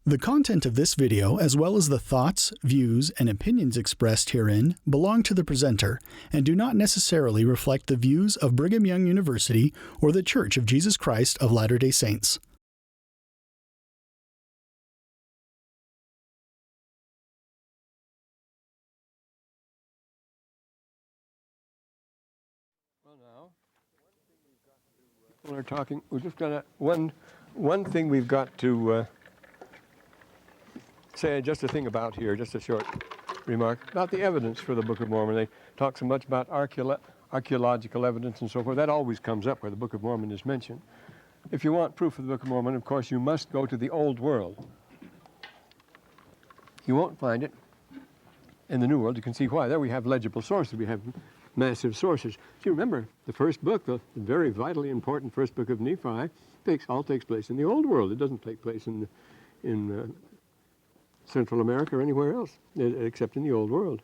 The content of this video, as well as the thoughts, views, and opinions expressed herein, belong to the presenter and do not necessarily reflect the views of Brigham Young University or the Church of Jesus Christ of Latter-day Saints. Well, now, we're talking, we've just got one thing we've got to say just a thing about here, just a short remark about the evidence for the Book of Mormon. They talk so much about archaeological evidence and so forth. That always comes up where the Book of Mormon is mentioned. If you want proof of the Book of Mormon, of course, you must go to the Old World. You won't find it in the New World. You can see why. There we have legible sources. We have massive sources. So you remember, the first book, the very vitally important first book of Nephi, all takes place in the Old World. It doesn't take place in Central America or anywhere else, except in the Old World.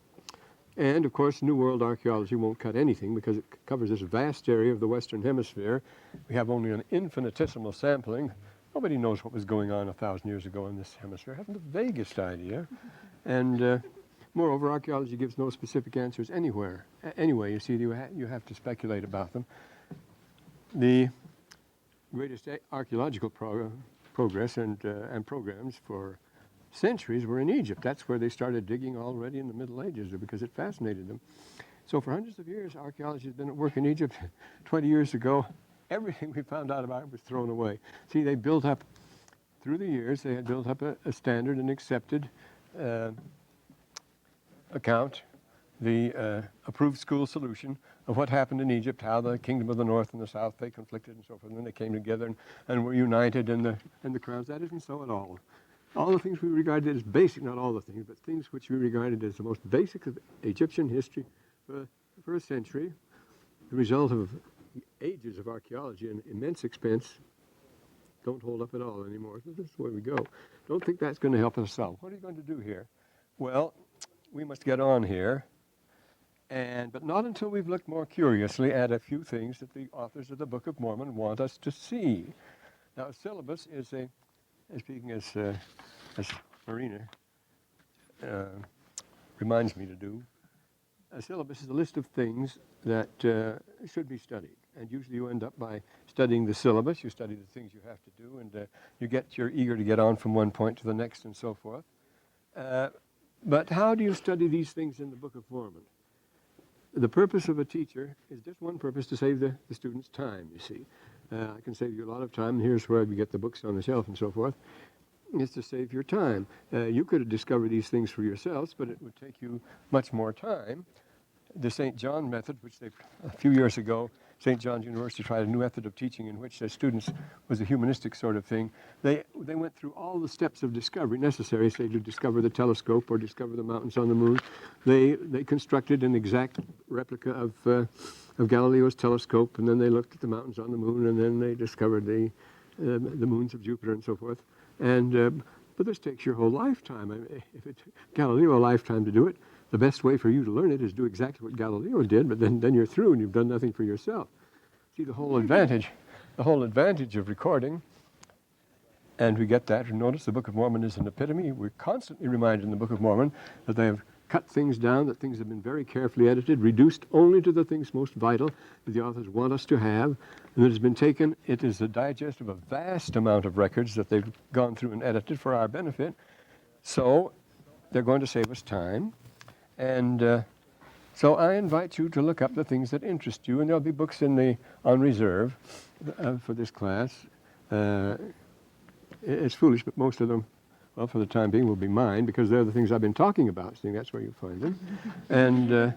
And, of course, New World archaeology won't cut anything because it covers this vast area of the Western Hemisphere. We have only an infinitesimal sampling. Nobody knows what was going on 1,000 years ago in this hemisphere. Haven't the vaguest idea. And moreover, archaeology gives no specific answers anywhere. Anyway, you see, you have to speculate about them. The greatest archaeological progress and programs for centuries were in Egypt. That's where they started digging already in the Middle Ages because it fascinated them. So for hundreds of years, archaeology has been at work in Egypt. 20 years ago, everything we found out about it was thrown away. See, they built up, through the years, they had built up a standard and accepted account, the approved school solution of what happened in Egypt, how the kingdom of the north and the south, they conflicted and so forth, and then they came together and were united in the crowns. That isn't so at all. All the things we regarded as basic, not all the things, but things which we regarded as the most basic of Egyptian history for a century, the result of ages of archaeology and immense expense, don't hold up at all anymore. So this is where we go. Don't think that's going to help us solve. What are you going to do here? Well, we must get on here, but not until we've looked more curiously at a few things that the authors of the Book of Mormon want us to see. Now, a syllabus is speaking as Marina reminds me to do, a syllabus is a list of things that should be studied. And usually you end up by studying the syllabus. You study the things you have to do, and you're eager to get on from one point to the next and so forth. But how do you study these things in the Book of Mormon? The purpose of a teacher is just one purpose, to save the student's time, you see. I can save you a lot of time. Here's where we get the books on the shelf and so forth. It's to save your time. You could have discovered these things for yourselves, but it would take you much more time. The St. John method, which a few years ago, St. John's University tried a new method of teaching in which the students was a humanistic sort of thing. They went through all the steps of discovery necessary, say, to discover the telescope or discover the mountains on the moon. They constructed an exact replica of Galileo's telescope, and then they looked at the mountains on the moon, and then they discovered the moons of Jupiter and so forth. But this takes your whole lifetime. I mean, if it took Galileo a lifetime to do it, the best way for you to learn it is do exactly what Galileo did, but then you're through and you've done nothing for yourself. See, the whole advantage of recording, and we get that. Notice the Book of Mormon is an epitome. We're constantly reminded in the Book of Mormon that they have cut things down, that things have been very carefully edited, reduced only to the things most vital that the authors want us to have, and it has been taken, it is a digest of a vast amount of records that they've gone through and edited for our benefit. So they're going to save us time. And so I invite you to look up the things that interest you, and there'll be books on reserve for this class. It's foolish, but most of them, well, for the time being, will be mine, because they're the things I've been talking about. So that's where you'll find them. And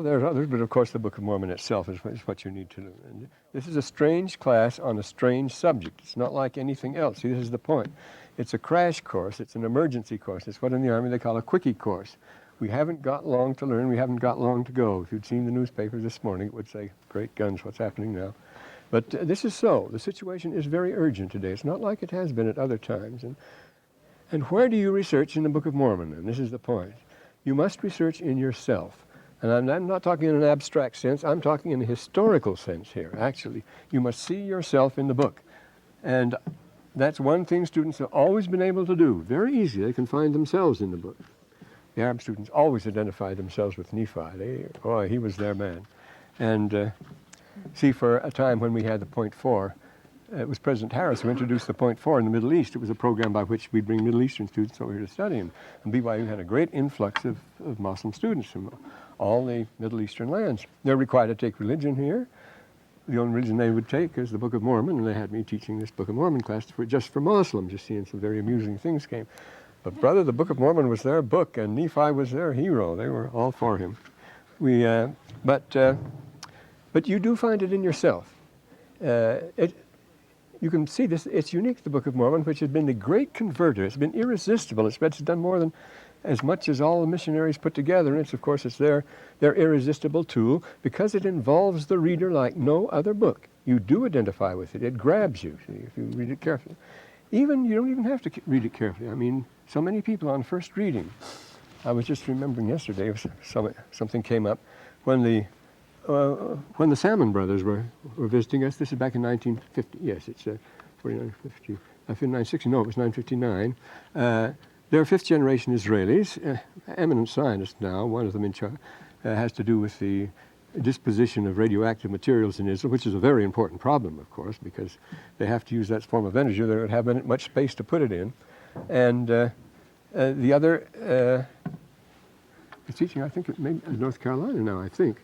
there's others, but of course the Book of Mormon itself is what you need to know. And this is a strange class on a strange subject. It's not like anything else. See, this is the point. It's a crash course. It's an emergency course. It's what in the Army they call a quickie course. We haven't got long to learn. We haven't got long to go. If you'd seen the newspapers this morning, it would say, great guns, what's happening now? But this is so. The situation is very urgent today. It's not like it has been at other times. And where do you research in the Book of Mormon? And this is the point. You must research in yourself. And I'm not talking in an abstract sense. I'm talking in a historical sense here, actually. You must see yourself in the book. And That's one thing students have always been able to do. Very easy. They can find themselves in the book. The Arab students always identified themselves with Nephi. He was their man. And see, for a time when we had the Point Four, it was President Harris who introduced the Point Four in the Middle East. It was a program by which we bring Middle Eastern students over here to study. And BYU had a great influx of Muslim students from all the Middle Eastern lands. They're required to take religion here. The only religion they would take is the Book of Mormon, and they had me teaching this Book of Mormon class just for Muslims, you see, and some very amusing things came. But brother, the Book of Mormon was their book, and Nephi was their hero. They were all for him. But you do find it in yourself. You can see this. It's unique, the Book of Mormon, which has been the great converter. It's been irresistible. It's done more than as much as all the missionaries put together. And of course, it's their irresistible tool because it involves the reader like no other book. You do identify with it. It grabs you, see, if you read it carefully. You don't even have to read it carefully. I mean, so many people on first reading. I was just remembering yesterday, something came up when the Salmon brothers were visiting us. This is back in 1950. Yes, it's 4950. 960. No, it was 959. They're fifth-generation Israelis, eminent scientists now. One of them in charge has to do with the disposition of radioactive materials in Israel, which is a very important problem, of course, because they have to use that form of energy. They don't have much space to put it in. And the other is teaching, I think, maybe in North Carolina now, I think.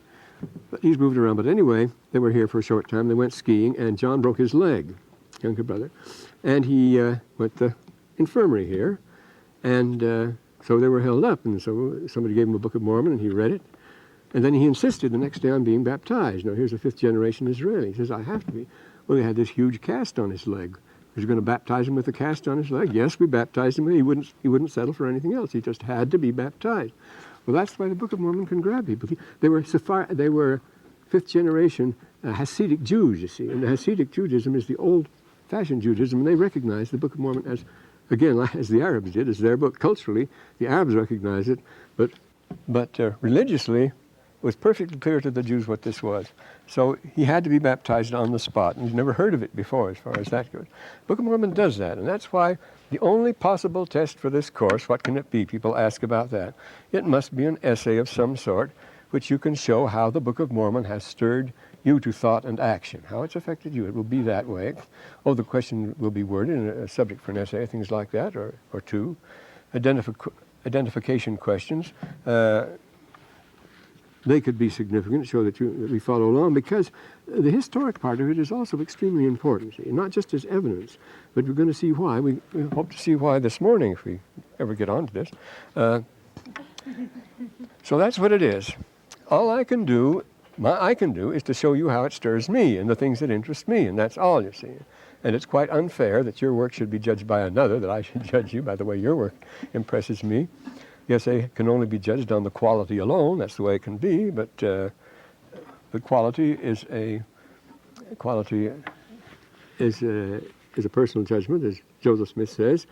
But he's moved around. But anyway, they were here for a short time. They went skiing, and John broke his leg, younger brother. And he went to the infirmary here. And so they were held up. And so somebody gave him a Book of Mormon, and he read it. And then he insisted the next day on being baptized. Now, here's a fifth-generation Israeli. He says, I have to be. Well, they had this huge cast on his leg. Was you going to baptize him with a cast on his leg? Yes, we baptized him. He wouldn't settle for anything else. He just had to be baptized. Well, that's why the Book of Mormon can grab people. They were fifth-generation Hasidic Jews, you see. And the Hasidic Judaism is the old-fashioned Judaism, and they recognize the Book of Mormon as, again, as the Arabs did, as their book. Culturally, the Arabs recognize it, but religiously, it was perfectly clear to the Jews what this was. So he had to be baptized on the spot, and he's never heard of it before as far as that goes. Book of Mormon does that, and that's why the only possible test for this course, what can it be? People ask about that. It must be an essay of some sort, which you can show how the Book of Mormon has stirred you to thought and action, how it's affected you. It will be that way. Oh, the question will be worded in a subject for an essay, things like that, or two. Identification questions. They could be significant, show that we follow along, because the historic part of it is also extremely important, see? Not just as evidence, but we're going to see why. We hope to see why this morning, if we ever get on to this. So that's what it is. All I can do is to show you how it stirs me and the things that interest me, and that's all, you see. And it's quite unfair that your work should be judged by another, that I should judge you by the way your work impresses me. Yes, they can only be judged on the quality alone. That's the way it can be. But the quality is a personal judgment, as Joseph Smith says.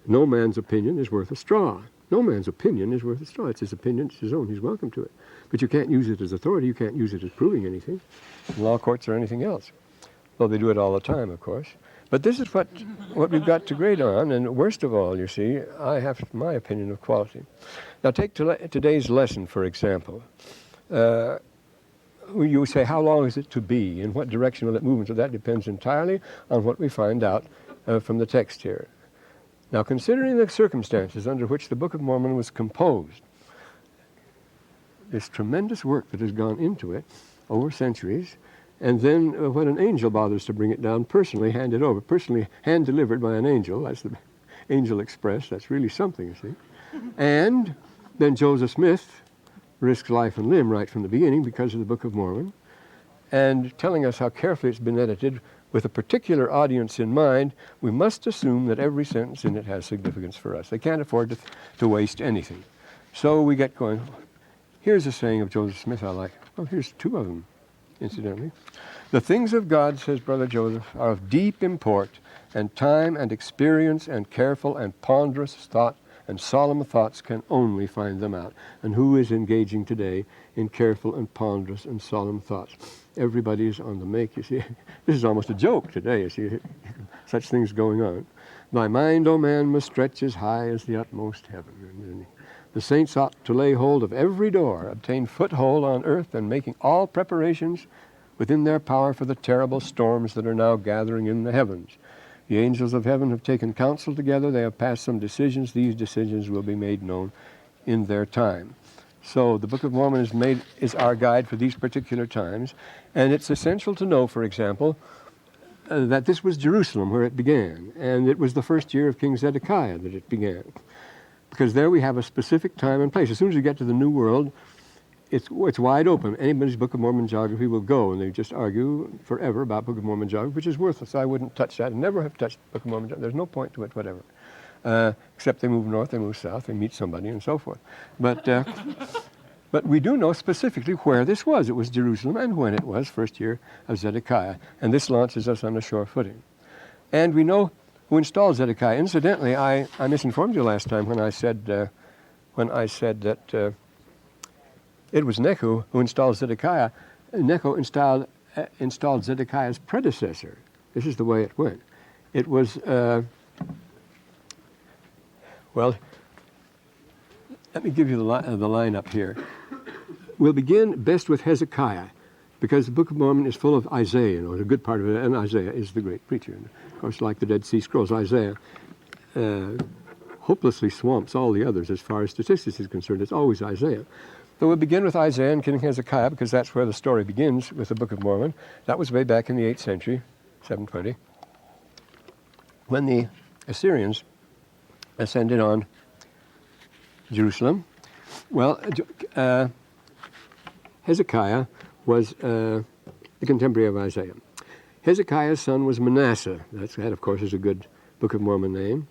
No man's opinion is worth a straw. No man's opinion is worth a straw. It's his opinion. It's his own. He's welcome to it. But you can't use it as authority. You can't use it as proving anything, in law courts or anything else. Though they do it all the time, of course. But this is what we've got to grade on, and worst of all, you see, I have my opinion of quality. Now take today's lesson, for example. You say, how long is it to be? In what direction will it move? And so that depends entirely on what we find out from the text here. Now, considering the circumstances under which the Book of Mormon was composed, this tremendous work that has gone into it over centuries, and then when an angel bothers to bring it down, personally hand it over, personally hand-delivered by an angel, that's the Angel Express, that's really something, you see. And then Joseph Smith risks life and limb right from the beginning because of the Book of Mormon, and telling us how carefully it's been edited with a particular audience in mind, we must assume that every sentence in it has significance for us. They can't afford to waste anything. So we get going. Here's a saying of Joseph Smith I like. Oh, here's two of them, incidentally. The things of God, says Brother Joseph, are of deep import, and time and experience and careful and ponderous thought and solemn thoughts can only find them out. And who is engaging today in careful and ponderous and solemn thoughts? Everybody is on the make, you see. This is almost a joke today, you see, such things going on. Thy mind, O man, must stretch as high as the utmost heaven. And the saints ought to lay hold of every door, obtain foothold on earth, and making all preparations within their power for the terrible storms that are now gathering in the heavens. The angels of heaven have taken counsel together. They have passed some decisions. These decisions will be made known in their time. So the Book of Mormon is our guide for these particular times. And it's essential to know, for example, that this was Jerusalem where it began. And it was the first year of King Zedekiah that it began. Because there we have a specific time and place. As soon as you get to the New World, it's wide open. Anybody's Book of Mormon geography will go, and they just argue forever about Book of Mormon geography, which is worthless. I wouldn't touch that, and never have touched Book of Mormon geography. There's no point to it, whatever. Except they move north, they move south, they meet somebody, and so forth. But we do know specifically where this was. It was Jerusalem, and when it was, first year of Zedekiah. And this launches us on a sure footing. And we know who installed Zedekiah. Incidentally, I misinformed you last time when I said that it was Necho who installed Zedekiah. Necho installed Zedekiah's predecessor. This is the way it went. It was, well, let me give you the line up here. We'll begin best with Hezekiah, because the Book of Mormon is full of Isaiah. A good part of it, and Isaiah is the great preacher. And of course, like the Dead Sea Scrolls, Isaiah hopelessly swamps all the others as far as statistics is concerned. It's always Isaiah. So we'll begin with Isaiah and King Hezekiah, because that's where the story begins with the Book of Mormon. That was way back in the 8th century, 720, when the Assyrians ascended on Jerusalem. Well, Hezekiah was the contemporary of Isaiah. Hezekiah's son was Manasseh. That, of course, is a good Book of Mormon name.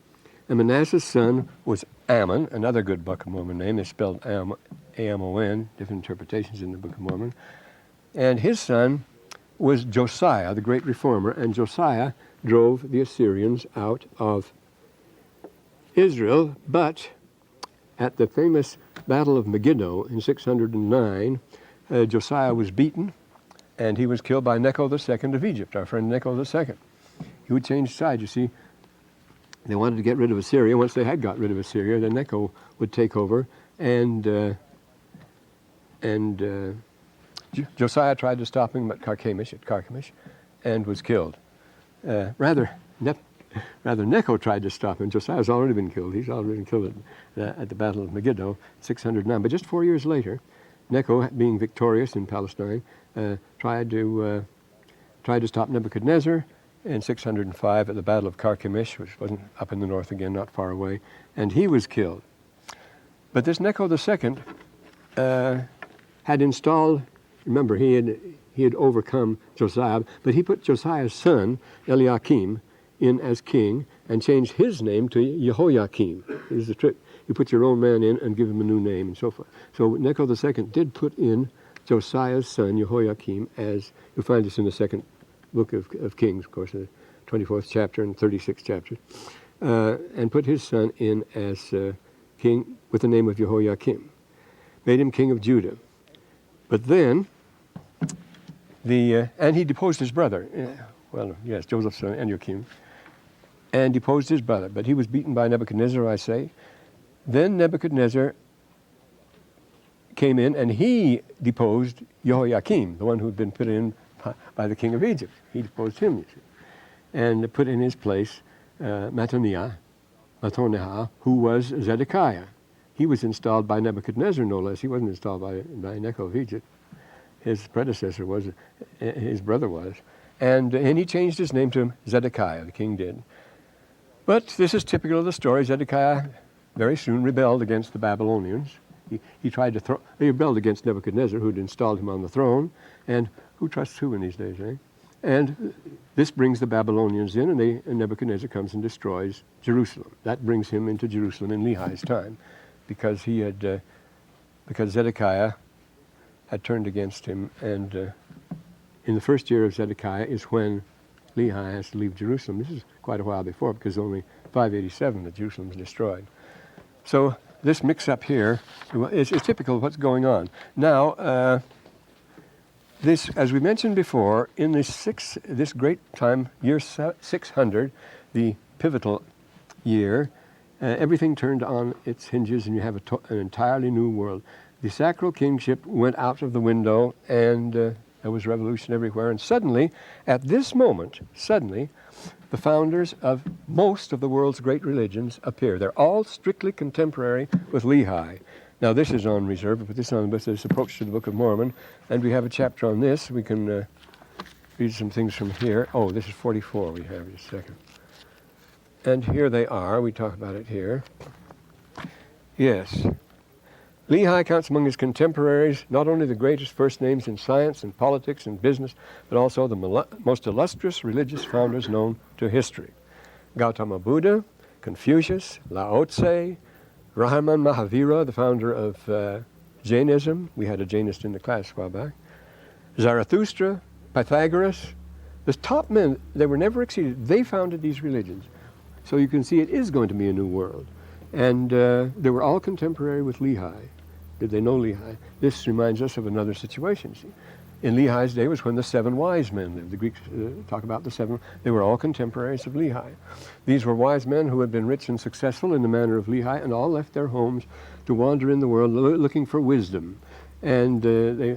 And Manasseh's son was Ammon, another good Book of Mormon name. They spelled A-M-O-N, different interpretations in the Book of Mormon. And his son was Josiah, the great reformer, and Josiah drove the Assyrians out of Israel. But at the famous Battle of Megiddo in 609, Josiah was beaten, and he was killed by Necho II of Egypt, our friend Necho II. He would change sides, you see. They wanted to get rid of Assyria. Once they had got rid of Assyria, then Necho would take over, and Josiah tried to stop him at Carchemish, and was killed. Rather, Necho tried to stop him. Josiah's already been killed. He's already been killed at the Battle of Megiddo, 609. But just 4 years later, Necho, being victorious in Palestine, tried to stop Nebuchadnezzar in 605 at the Battle of Carchemish, which wasn't up in the north again, not far away, and he was killed. But this Necho II had installed, remember, he had overcome Josiah, but he put Josiah's son, Eliakim, in as king and changed his name to Jehoiakim. Here's the trick. You put your own man in and give him a new name and so forth. So Necho II did put in Josiah's son, Jehoiakim, as, you'll find this in the second book of Kings, of course, the 24th chapter and 36th chapter, and put his son in as king with the name of Jehoiakim. Made him king of Judah. But then, and he deposed his brother. Joseph's son, Eliakim, and deposed his brother. But he was beaten by Nebuchadnezzar, I say. Then Nebuchadnezzar came in, and he deposed Jehoiakim, the one who had been put in by the king of Egypt. He deposed him, you see, and put in his place Mattaniah, who was Zedekiah. He was installed by Nebuchadnezzar, no less. He wasn't installed by Necho of Egypt. His predecessor was, his brother was. And he changed his name to Zedekiah, the king did. But this is typical of the story. Zedekiah very soon rebelled against the Babylonians. He rebelled against Nebuchadnezzar, who had installed him on the throne. And who trusts who in these days, eh? And this brings the Babylonians in, and Nebuchadnezzar comes and destroys Jerusalem. That brings him into Jerusalem in Lehi's time, because Zedekiah had turned against him. And in the first year of Zedekiah is when Lehi has to leave Jerusalem. This is quite a while before, because only 587 that Jerusalem is destroyed. So this mix-up here is typical of what's going on. Now, this, as we mentioned before, in this great time, year 600, the pivotal year, everything turned on its hinges, and you have an entirely new world. The sacral kingship went out of the window, and there was revolution everywhere. And suddenly, at this moment, the founders of most of the world's great religions appear. They're all strictly contemporary with Lehi. Now, this is on reserve, but this on this approach to the Book of Mormon, and we have a chapter on this. We can read some things from here. Oh, this is 44 we have, just a second. And here they are. We talk about it here. Yes. Lehi counts among his contemporaries not only the greatest first names in science and politics and business, but also the most illustrious religious founders known to history. Gautama Buddha, Confucius, Lao Tse, Rahaman Mahavira, the founder of Jainism. We had a Jainist in the class a while back. Zarathustra, Pythagoras. The top men, they were never exceeded. They founded these religions. So you can see it is going to be a new world. And they were all contemporary with Lehi. Did they know Lehi? This reminds us of another situation. See? In Lehi's day was when the 7 wise men lived. The Greeks talk about the 7. They were all contemporaries of Lehi. These were wise men who had been rich and successful in the manner of Lehi, and all left their homes to wander in the world looking for wisdom. And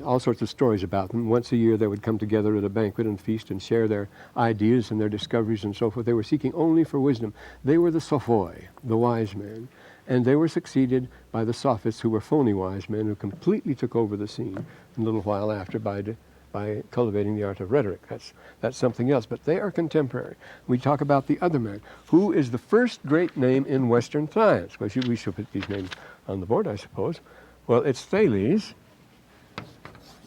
all sorts of stories about them. Once a year they would come together at a banquet and feast and share their ideas and their discoveries and so forth. They were seeking only for wisdom. They were the sophoi, the wise men. And they were succeeded by the sophists, who were phony wise men who completely took over the scene a little while after by cultivating the art of rhetoric. That's something else. But they are contemporary. We talk about the other man. Who is the first great name in Western science? Well, we should put these names on the board, I suppose. Well, it's Thales.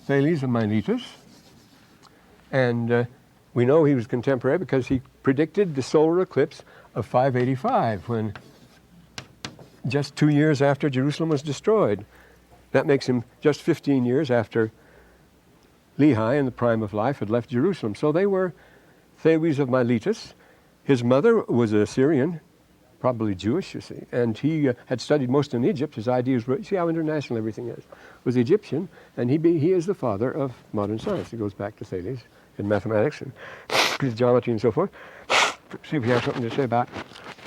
Thales of Miletus, and we know he was contemporary because he predicted the solar eclipse of 585, when just 2 years after Jerusalem was destroyed. That makes him just 15 years after Lehi, in the prime of life, had left Jerusalem. So they were Thales of Miletus. His mother was a Syrian, probably Jewish, you see, and he had studied most in Egypt. His ideas were, see how international everything is, was Egyptian, and he is the father of modern science. It goes back to Thales in mathematics and geometry and so forth. See if we have something to say about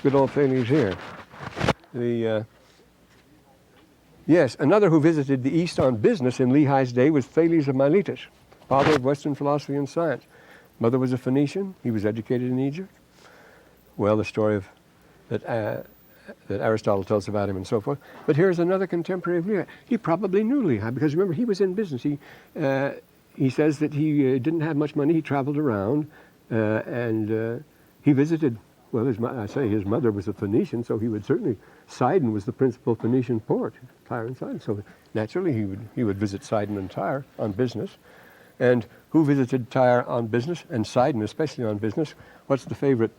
good old Thales here. Yes, another who visited the East on business in Lehi's day was Thales of Miletus, father of Western philosophy and science. Mother was a Phoenician. He was educated in Egypt. Well, the story of that Aristotle tells about him and so forth. But here's another contemporary of Lehi. He probably knew Lehi because, remember, he was in business. He says that he didn't have much money. He traveled around and he visited, well, his mother was a Phoenician, so he would certainly, Sidon was the principal Phoenician port, Tyre and Sidon. So naturally he would visit Sidon and Tyre on business. And who visited Tyre on business, and Sidon especially on business? What's the favorite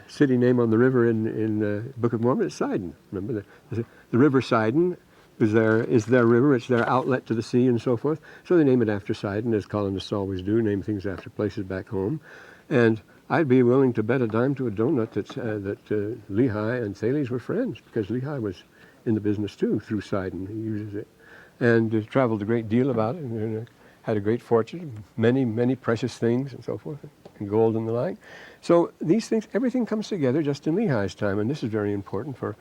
city name on the river in the Book of Mormon? It's Sidon. Remember, the river Sidon is their river. It's their outlet to the sea and so forth. So they name it after Sidon, as colonists always do, name things after places back home. And I'd be willing to bet a dime to a donut that Lehi and Thales were friends, because Lehi was in the business too through Sidon. He uses it, and traveled a great deal about it, and had a great fortune, many precious things and so forth, and gold and the like. So these things, everything comes together just in Lehi's time, and this is very important for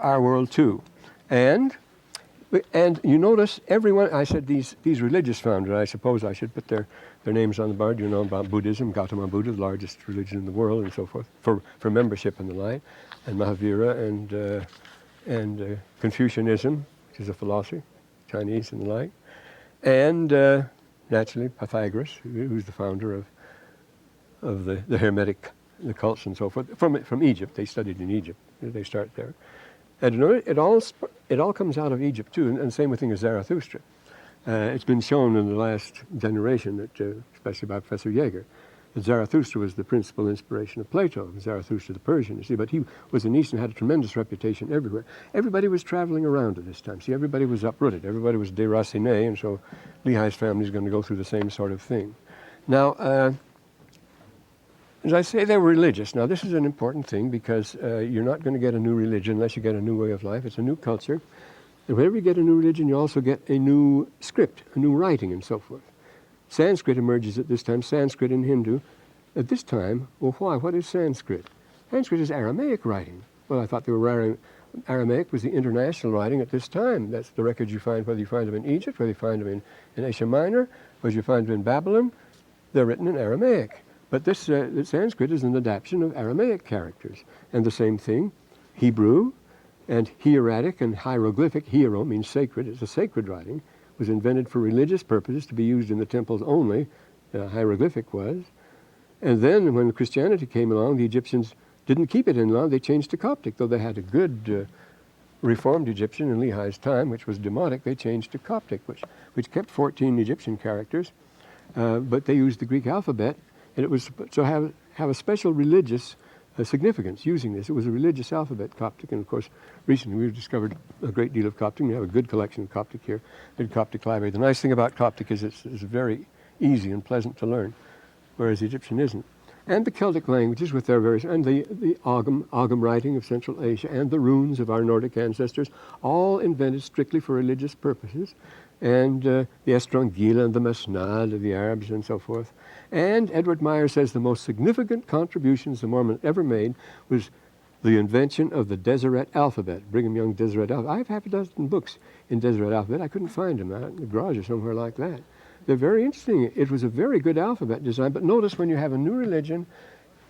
our world too. And you notice everyone, I said these religious founders, I suppose I should put their names on the board. You know about Buddhism, Gautama Buddha, the largest religion in the world and so forth, for membership and the like, and Mahavira and Confucianism, which is a philosophy, Chinese and the like, and naturally Pythagoras, who's the founder of the Hermetic, the cults and so forth, from Egypt. They studied in Egypt. They start there. And you know, it all comes out of Egypt too, and same thing as Zarathustra. It's been shown in the last generation, that, especially by Professor Yeager, that Zarathustra was the principal inspiration of Plato, Zarathustra the Persian, you see, but he was in East and had a tremendous reputation everywhere. Everybody was traveling around at this time. See, everybody was uprooted. Everybody was déraciné, and so Lehi's family is going to go through the same sort of thing. Now, as I say, they were religious. Now, this is an important thing, because you're not going to get a new religion unless you get a new way of life. It's a new culture. And whenever you get a new religion, you also get a new script, a new writing, and so forth. Sanskrit emerges at this time, Sanskrit and Hindu. At this time, well, why? What is Sanskrit? Sanskrit is Aramaic writing. Well, I thought they were Aramaic was the international writing at this time. That's the records you find, whether you find them in Egypt, whether you find them in Asia Minor, whether you find them in Babylon. They're written in Aramaic. But this Sanskrit is an adaptation of Aramaic characters. And the same thing, Hebrew and hieratic and hieroglyphic. Hiero means sacred. It's a sacred writing. Was invented for religious purposes to be used in the temples only. Hieroglyphic was. And then when Christianity came along, the Egyptians didn't keep it in long. They changed to Coptic. Though they had a good Reformed Egyptian in Lehi's time, which was Demotic, they changed to Coptic, which kept 14 Egyptian characters. But they used the Greek alphabet, and it was to have a special religious significance using this. It was a religious alphabet, Coptic, and of course, recently we've discovered a great deal of Coptic. We have a good collection of Coptic here, good Coptic library. The nice thing about Coptic is it's very easy and pleasant to learn, whereas Egyptian isn't. And the Celtic languages with their various, and the Ogham writing of Central Asia, and the runes of our Nordic ancestors, all invented strictly for religious purposes. And the Estrangila and the Masnad of the Arabs and so forth. And Edward Meyer says the most significant contributions the Mormon ever made was the invention of the Deseret alphabet, Brigham Young Deseret alphabet. I have half a dozen books in Deseret alphabet. I couldn't find them out in the garage or somewhere like that. They're very interesting. It was a very good alphabet design, but notice when you have a new religion,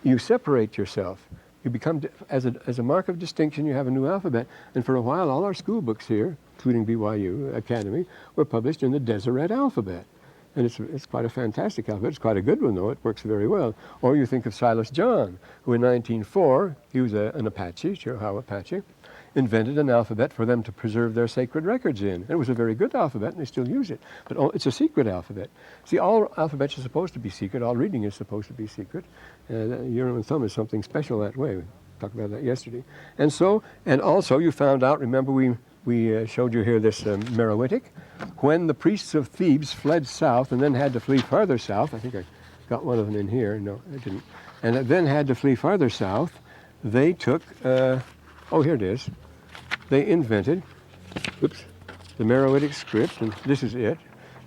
you separate yourself. You become, as a mark of distinction, you have a new alphabet. And for a while, all our school books here, including BYU Academy, were published in the Deseret alphabet. And it's quite a fantastic alphabet. It's quite a good one, though. It works very well. Or you think of Silas John, who in 1904, he was an Apache, Chiricahua Apache, invented an alphabet for them to preserve their sacred records in. And it was a very good alphabet, and they still use it. But it's a secret alphabet. See, all alphabets are supposed to be secret. All reading is supposed to be secret. Urim and Thumb is something special that way. We talked about that yesterday. And also you found out, remember we showed you here this Meroitic. When the priests of Thebes fled south and then had to flee farther south, I think I got one of them in here. No, I didn't. And then had to flee farther south, they took, here it is. They invented, the Meroitic script, and this is it.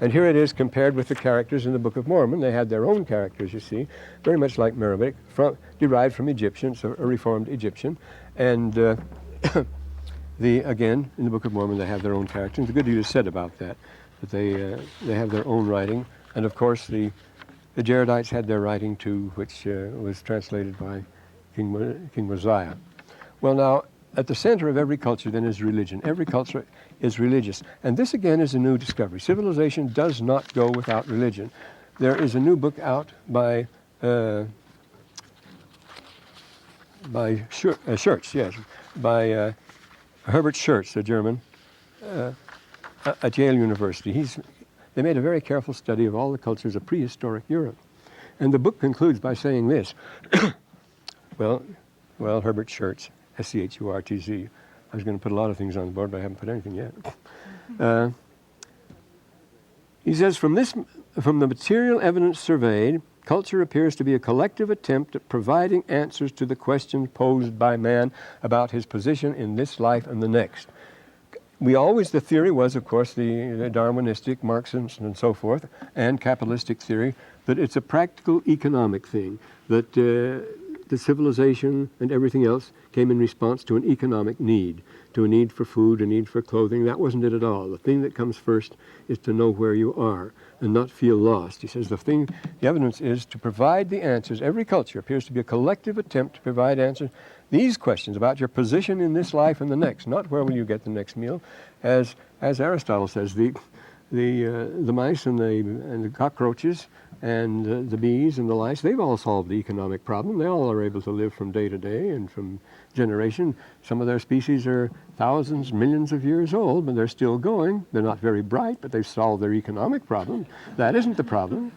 And here it is compared with the characters in the Book of Mormon. They had their own characters, you see, very much like Meroitic, derived from Egyptians, a Reformed Egyptian. And again, in the Book of Mormon, they have their own characters. A good deal is said about that they have their own writing. And of course, the Jaredites had their writing too, which was translated by King Mosiah. Well, now, at the center of every culture, then, is religion. Every culture is religious. And this, again, is a new discovery. Civilization does not go without religion. There is a new book out by Schurz, yes, by Herbert Schurz, a German, at Yale University. They made a very careful study of all the cultures of prehistoric Europe. And the book concludes by saying this. well, Herbert Schurz, S-C-H-U-R-T-Z. I was going to put a lot of things on the board, but I haven't put anything yet. He says, from the material evidence surveyed, culture appears to be a collective attempt at providing answers to the questions posed by man about his position in this life and the next. The theory was, of course, the Darwinistic, Marxist, and so forth, and capitalistic theory, that it's a practical economic thing, that the civilization and everything else came in response to an economic need, to a need for food, a need for clothing. That wasn't it at all. The thing that comes first is to know where you are and not feel lost. He says the evidence is to provide the answers. Every culture appears to be a collective attempt to provide answers. These questions about your position in this life and the next, not where will you get the next meal, as Aristotle says, the mice and the cockroaches and the bees and the lice, they've all solved the economic problem. They all are able to live from day to day and from generation. Some of their species are thousands, millions of years old, but they're still going. They're not very bright, but they've solved their economic problem. That isn't the problem.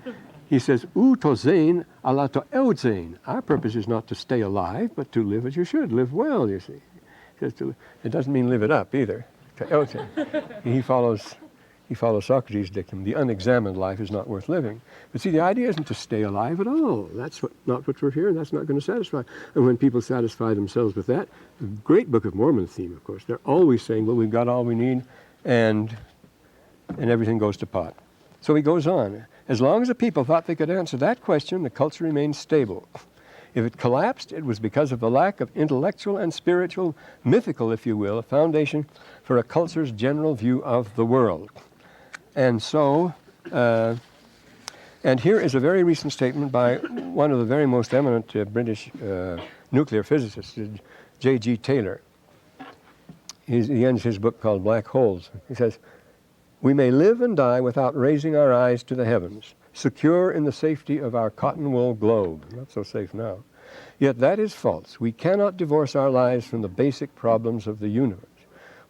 He says, "U to zein ala to eudzein." Our purpose is not to stay alive, but to live as you should, live well, you see. It doesn't mean live it up either. To eudzein. He follows Socrates' dictum, the unexamined life is not worth living. But see, the idea isn't to stay alive at all. That's not what we're here, and that's not going to satisfy. And when people satisfy themselves with that, the great Book of Mormon theme, of course, they're always saying, well, we've got all we need, and everything goes to pot. So he goes on. As long as the people thought they could answer that question, the culture remained stable. If it collapsed, it was because of the lack of intellectual and spiritual, mythical, if you will, a foundation for a culture's general view of the world. And so, and here is a very recent statement by one of the very most eminent British nuclear physicists, J.G. Taylor. He ends his book called Black Holes. He says, "We may live and die without raising our eyes to the heavens, secure in the safety of our cotton wool globe." Not so safe now. Yet that is false. We cannot divorce our lives from the basic problems of the universe.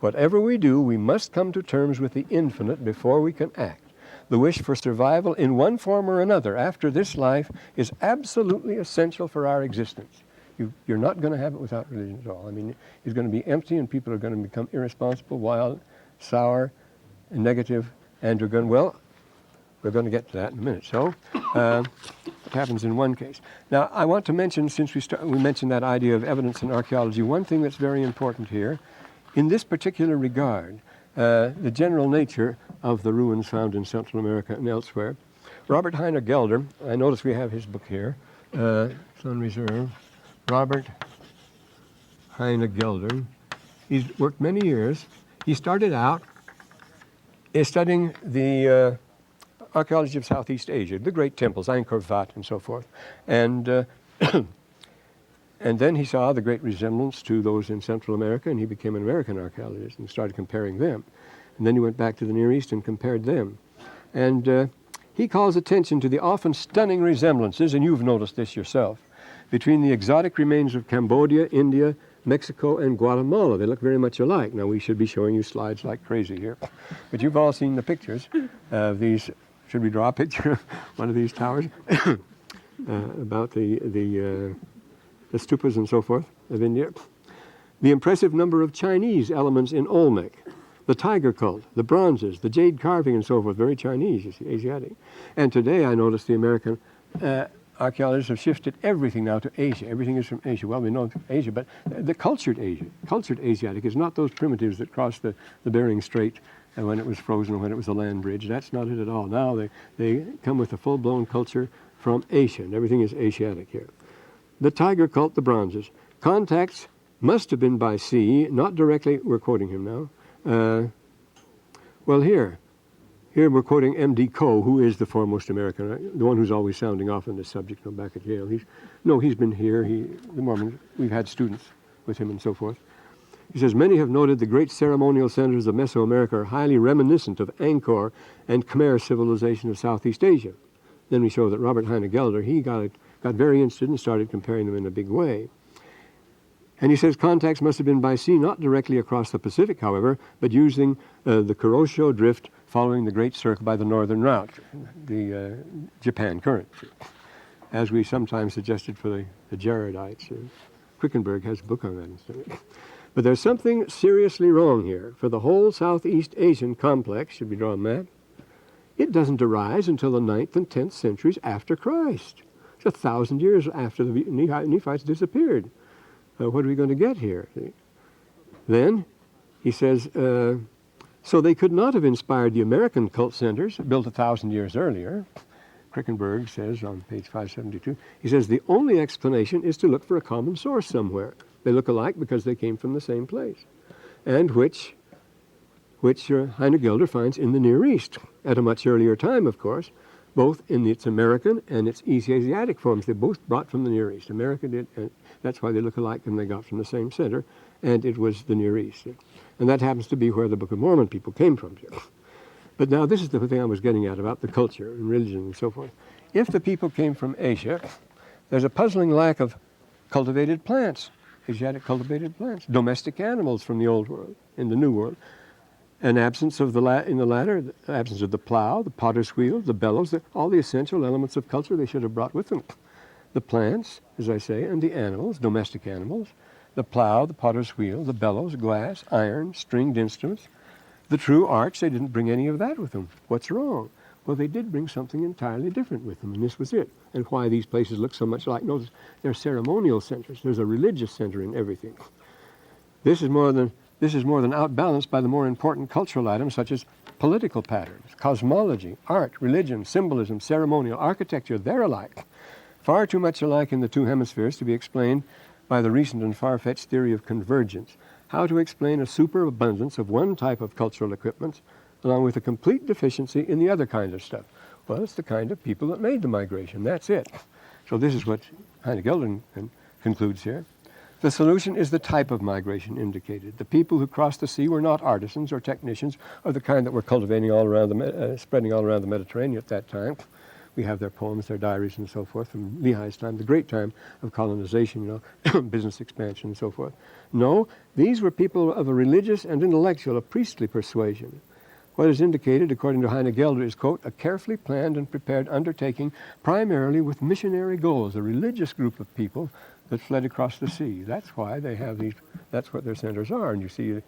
Whatever we do, we must come to terms with the infinite before we can act. The wish for survival in one form or another after this life is absolutely essential for our existence. You're not going to have it without religion at all. I mean, it's going to be empty and people are going to become irresponsible, wild, sour, negative, and you're going, well, we're going to get to that in a minute. So, it happens in one case. Now, I want to mention, since we mentioned that idea of evidence in archaeology, one thing that's very important here. In this particular regard, the general nature of the ruins found in Central America and elsewhere, Robert Heiner Gelder, I notice we have his book here, it's on reserve, Robert Heiner Gelder. He's worked many years. He started out studying the archaeology of Southeast Asia, the great temples, Angkor Wat and so forth. And and then he saw the great resemblance to those in Central America, and he became an American archaeologist and started comparing them. And then he went back to the Near East and compared them. And he calls attention to the often stunning resemblances, and you've noticed this yourself, between the exotic remains of Cambodia, India, Mexico, and Guatemala. They look very much alike. Now, we should be showing you slides like crazy here. But you've all seen the pictures of these. Should we draw a picture of one of these towers? About the stupas and so forth of India. The impressive number of Chinese elements in Olmec, the tiger cult, the bronzes, the jade carving and so forth, very Chinese, you see, Asiatic. And today I noticed the American archaeologists have shifted everything now to Asia. Everything is from Asia. Well, we know Asia, but the cultured Asia, cultured Asiatic is not those primitives that crossed the Bering Strait when it was frozen or when it was a land bridge. That's not it at all. Now they come with a full-blown culture from Asia, and everything is Asiatic here. The tiger cult, the bronzes. Contacts must have been by sea, not directly, we're quoting him now. Well, here we're quoting M.D. Coe, who is the foremost American, the one who's always sounding off on this subject, back at Yale. He's been here, the Mormons, we've had students with him and so forth. He says, many have noted the great ceremonial centers of Mesoamerica are highly reminiscent of Angkor and Khmer civilization of Southeast Asia. Then we show that Robert Heiner Gelder, he got very interested and started comparing them in a big way. And he says contacts must have been by sea, not directly across the Pacific, however, but using the Kuroshio Drift following the Great Cirque by the northern route, the Japan current, as we sometimes suggested for the Jaredites. Quickenberg has a book on that. But there's something seriously wrong here. For the whole Southeast Asian complex, should we draw a map? It doesn't arise until the 9th and 10th centuries after Christ. It's 1,000 years after the Nephites disappeared. What are we going to get here? Then he says, so they could not have inspired the American cult centers built 1,000 years earlier. Quickenberg says on page 572, he says the only explanation is to look for a common source somewhere. They look alike because they came from the same place, and which Heiner Gelder finds in the Near East at a much earlier time, of course, both in its American and its East Asiatic forms. They both brought from the Near East. America did, and that's why they look alike, and they got from the same center, and it was the Near East. And that happens to be where the Book of Mormon people came from. But now this is the thing I was getting at about the culture and religion and so forth. If the people came from Asia, there's a puzzling lack of cultivated plants, Asiatic cultivated plants, domestic animals from the Old World, in the New World. An absence of in the latter, the absence of the plow, the potter's wheel, the bellows, all the essential elements of culture they should have brought with them. The plants, as I say, and the animals, domestic animals, the plow, the potter's wheel, the bellows, glass, iron, stringed instruments. The true arts, they didn't bring any of that with them. What's wrong? Well, they did bring something entirely different with them, and this was it. And why these places look so much like, notice, they're ceremonial centers. There's a religious center in everything. This is more than outbalanced by the more important cultural items such as political patterns, cosmology, art, religion, symbolism, ceremonial, architecture, they're alike. Far too much alike in the two hemispheres to be explained by the recent and far-fetched theory of convergence. How to explain a superabundance of one type of cultural equipment along with a complete deficiency in the other kind of stuff. Well, it's the kind of people that made the migration. That's it. So this is what Hugh Nibley concludes here. The solution is the type of migration indicated. The people who crossed the sea were not artisans or technicians of the kind that were cultivating all around spreading all around the Mediterranean at that time. We have their poems, their diaries, and so forth from Lehi's time, the great time of colonization, business expansion, and so forth. No, these were people of a religious and intellectual, a priestly persuasion. What is indicated, according to Hugh Nibley, is, quote, a carefully planned and prepared undertaking primarily with missionary goals, a religious group of people that fled across the sea. That's why they have these, that's what their centers are. And you see,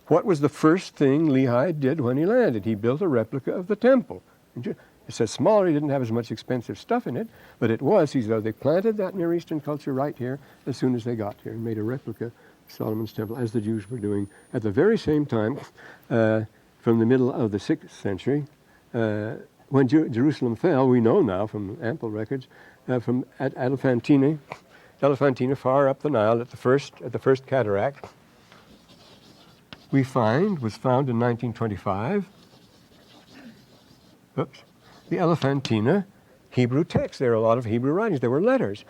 what was the first thing Lehi did when he landed? He built a replica of the temple. It says smaller, he didn't have as much expensive stuff in it, but it was, they planted that Near Eastern culture right here as soon as they got here and made a replica of Solomon's temple, as the Jews were doing at the very same time from the middle of the 6th century. When Jerusalem fell, we know now from ample records, from at Elephantine far up the Nile at the first cataract, was found in 1925. The Elephantine Hebrew text. There are a lot of Hebrew writings. There were letters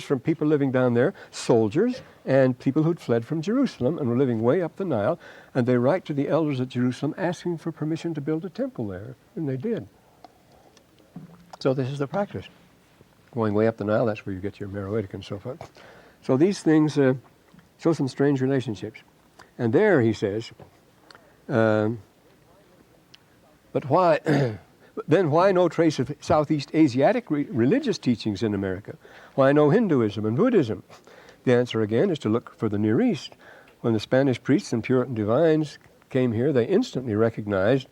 from people living down there, soldiers and people who'd fled from Jerusalem and were living way up the Nile, and they write to the elders at Jerusalem asking for permission to build a temple there, and they did. So this is the practice. Going way up the Nile, that's where you get your Meroitic and so forth. So these things show some strange relationships. And there, he says, but why... Then why no trace of Southeast Asiatic religious teachings in America? Why no Hinduism and Buddhism? The answer again is to look for the Near East. When the Spanish priests and Puritan divines came here, they instantly recognized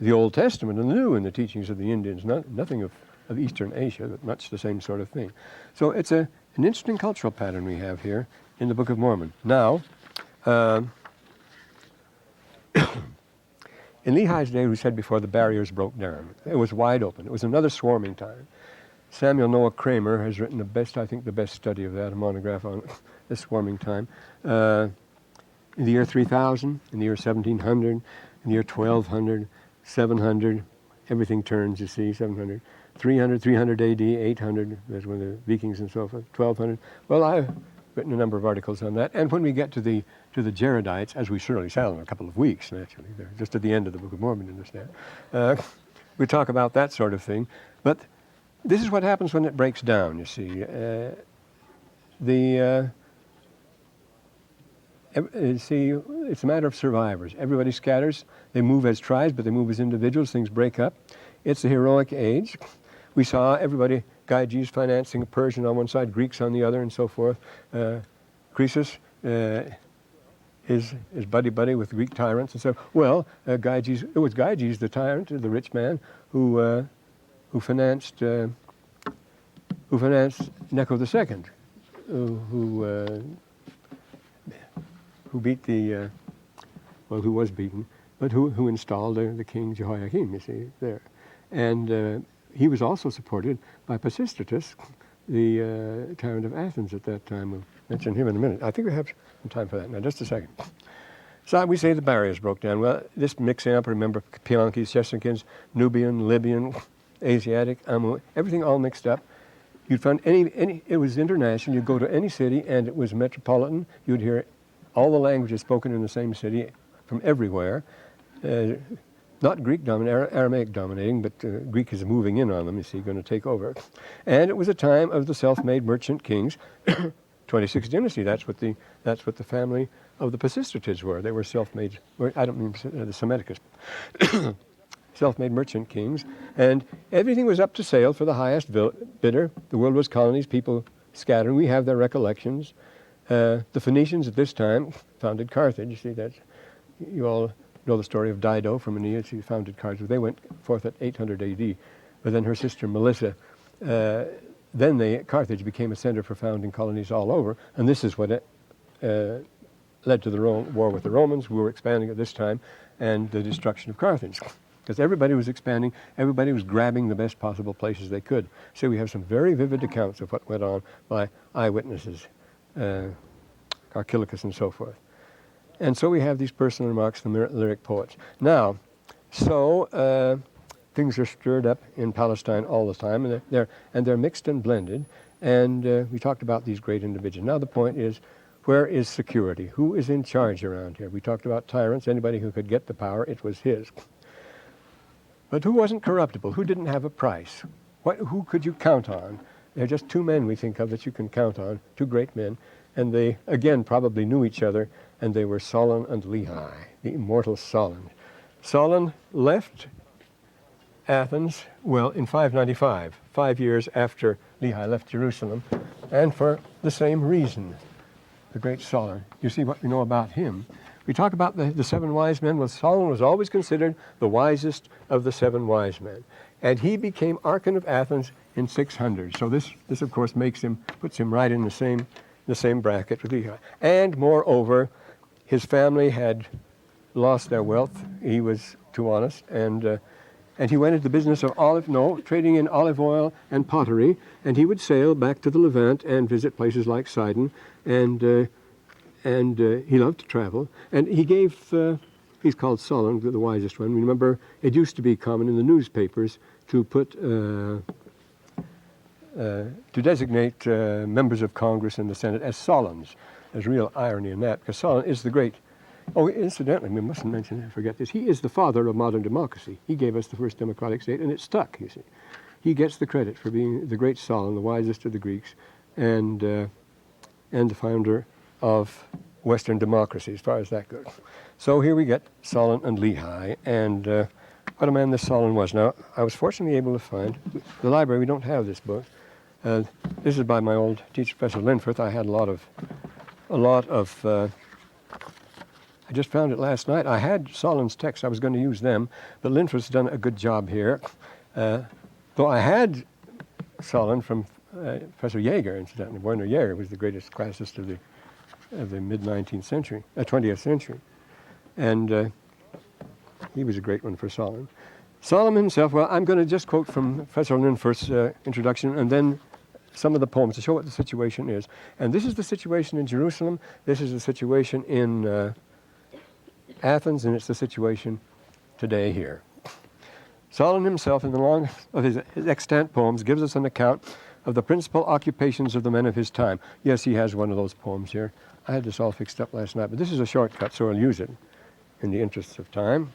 the Old Testament and the New in the teachings of the Indians. Nothing of Eastern Asia, but much the same sort of thing. So it's an interesting cultural pattern we have here in the Book of Mormon. Now, in Lehi's day, we said before, the barriers broke down. It was wide open. It was another swarming time. Samuel Noah Kramer has written the best study of that, a monograph on this swarming time. In the year 3000, in the year 1700, in the year 1200, 700, everything turns, you see, 700. 300 AD, 800, that's when the Vikings and so forth, 1200. Well, I've written a number of articles on that. And when we get to the Jaredites, as we surely shall in a couple of weeks, naturally, they're just at the end of the Book of Mormon, understand. We talk about that sort of thing. But this is what happens when it breaks down, you see. It's a matter of survivors. Everybody scatters. They move as tribes, but they move as individuals. Things break up. It's a heroic age. We saw everybody, Gyges financing Persian on one side, Greeks on the other, and so forth. Croesus is buddy-buddy with Greek tyrants and so. Well, Gyges, it was Gyges, the tyrant, the rich man, who financed Necho II, who beat the who was beaten, but who installed the king Jehoiakim. You see there, and he was also supported by Pisistratus, the tyrant of Athens at that time. We'll mention him in a minute. I think we have some time for that now. Just a second. So we say the barriers broke down. Well, this mixing up, remember, Piankis, Chesterkins, Nubian, Libyan, Asiatic, Amu, everything all mixed up. You'd find it was international. You'd go to any city and it was metropolitan. You'd hear all the languages spoken in the same city from everywhere. Not Greek dominating, Aramaic dominating, but Greek is moving in on them, you see, going to take over. And it was a time of the self-made merchant kings. 26th dynasty, that's what the family of the Pisistratids were. They were self-made, I don't mean the Semiticus, self-made merchant kings. And everything was up to sale for the highest bidder. The world was colonies, people scattering. We have their recollections. The Phoenicians at this time founded Carthage. You see, you all know the story of Dido from Aeneas. She founded Carthage. They went forth at 800 AD. But then her sister Melissa, Carthage became a center for founding colonies all over. And this is what led to the war with the Romans, who were expanding at this time, and the destruction of Carthage. because everybody was expanding, everybody was grabbing the best possible places they could. So we have some very vivid accounts of what went on by eyewitnesses, Archilochus and so forth. And so we have these personal remarks from the lyric poets. Now, so things are stirred up in Palestine all the time, and they're mixed and blended. And we talked about these great individuals. Now the point is, where is security? Who is in charge around here? We talked about tyrants. Anybody who could get the power, it was his. But who wasn't corruptible? Who didn't have a price? Who could you count on? There are just two men we think of that you can count on, two great men. And they, again, probably knew each other, and they were Solon and Lehi, the immortal Solon. Solon left Athens, well, in 595, 5 years after Lehi left Jerusalem, and for the same reason, the great Solon. You see what we know about him. We talk about the seven wise men. Well, Solon was always considered the wisest of the seven wise men. And he became Archon of Athens in 600. So this of course, puts him right in the same bracket with Lehi. And moreover, his family had lost their wealth. He was too honest, and he went into the business of trading in olive oil and pottery, and he would sail back to the Levant and visit places like Sidon, and he loved to travel. And he gave, he's called Solon, the wisest one. Remember, it used to be common in the newspapers to put, to designate members of Congress and the Senate as Solons. There's real irony in that, because Solon is the great. Oh, incidentally, we mustn't forget this. He is the father of modern democracy. He gave us the first democratic state, and it stuck, you see. He gets the credit for being the great Solon, the wisest of the Greeks, and the founder of Western democracy, as far as that goes. So here we get Solon and Lehi, and what a man this Solon was. Now, I was fortunately able to find, the library, we don't have this book. This is by my old teacher, Professor Linforth. I had a lot of I just found it last night. I had Solon's texts. I was going to use them, but Linforth's done a good job here. Though I had Solon from Professor Jaeger, incidentally. Werner Jaeger was the greatest classicist of the mid-19th century, 20th century. And he was a great one for Solon. Solon himself, well, I'm going to just quote from Professor Linforth's introduction, and then some of the poems to show what the situation is. And this is the situation in Jerusalem. This is the situation in Athens, and it's the situation today here. Solon himself, in the long of his extant poems, gives us an account of the principal occupations of the men of his time. Yes, he has one of those poems here. I had this all fixed up last night, but this is a shortcut, so I'll use it in the interests of time.